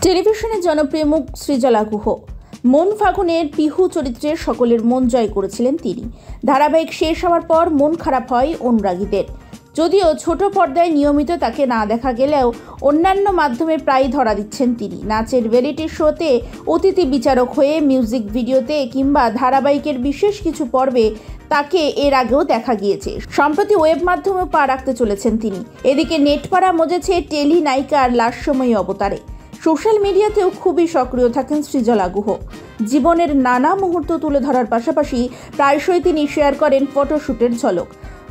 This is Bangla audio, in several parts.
টেলিভিশনের জনপ্রিয় মুখ সৃজলা গুহ মন ফাগুনের পিহু চরিত্রে সকলের মন জয় করেছিলেন তিনি। ধারাবাহিক শেষ হওয়ার পর মন খারাপ হয় অনুরাগীদের। যদিও ছোট পর্দায় নিয়মিত তাকে না দেখা গেলেও অন্যান্য মাধ্যমে প্রায় ধরা দিচ্ছেন তিনি। নাচের রিয়েলিটি শোতে অতিথি বিচারক হয়ে, মিউজিক ভিডিওতে কিংবা ধারাবাহিকের বিশেষ কিছু পর্বে তাকে এর আগেও দেখা গিয়েছে। সম্প্রতি ওয়েব মাধ্যমেও পা রাখতে চলেছেন তিনি। এদিকে নেটপাড়া মজেছে টেলি নায়িকার লাস্যময়ী অবতারে। সোশ্যাল মিডিয়াতেও খুবই সক্রিয় থাকেন সৃজলা গুহ। জীবনের নানা মুহূর্ত তুলে ধরার পাশাপাশি প্রায়শই তিনি শেয়ার করেন ফটোশ্যুটের ঝলক।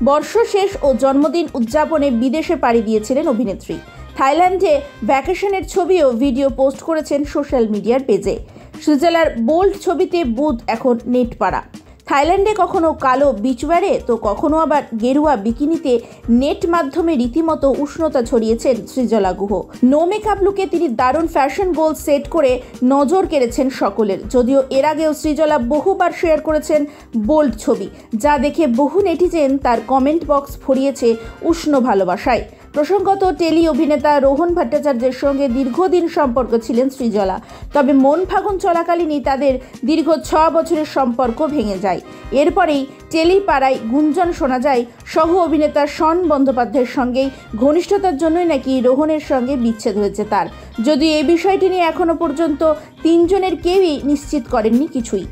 বর্ষ শেষ ও জন্মদিন উদযাপনে বিদেশে পাড়ি দিয়েছিলেন অভিনেত্রী। থাইল্যান্ডে ভ্যাকেশনের ছবি ও ভিডিও পোস্ট করেছেন সোশ্যাল মিডিয়ার পেজে। সৃজলার বোল্ড ছবিতে বুধ এখন নেটপাড়া। থাইল্যান্ডে কখনো কালো বিচওয়্যারে তো কখনো আবার গেরুয়া বিকিনিতে নেট মাধ্যমে রীতিমতো উষ্ণতা ছড়িয়েছেন সৃজলা গুহ। নো মেকআপ লুকে তিনি দারুণ ফ্যাশন গোল সেট করে নজর কেড়েছেন সকলের। যদিও এর আগেও সৃজলা বহুবার শেয়ার করেছেন বোল্ড ছবি, যা দেখে বহু নেটিজেন তার কমেন্ট বক্স ভরিয়েছে উষ্ণ ভালোবাসায়। প্রসঙ্গত, টেলি অভিনেতা রোহন ভট্টাচার্যের সঙ্গে দীর্ঘদিন সম্পর্ক ছিলেন সৃজলা। তবে মন ফাগুন চলাকালীনই তাদের দীর্ঘ 6 বছরের সম্পর্ক ভেঙে যায়। এরপরেই টেলি পাড়ায় গুঞ্জন শোনা যায় সহ অভিনেতা শন বন্দ্যোপাধ্যায়ের সঙ্গেই ঘনিষ্ঠতার জন্যই নাকি রোহনের সঙ্গে বিচ্ছেদ হয়েছে তার। যদিও এই বিষয়টি নিয়ে এখনো পর্যন্ত 3 জনের কেউই নিশ্চিত করেননি কিছুই।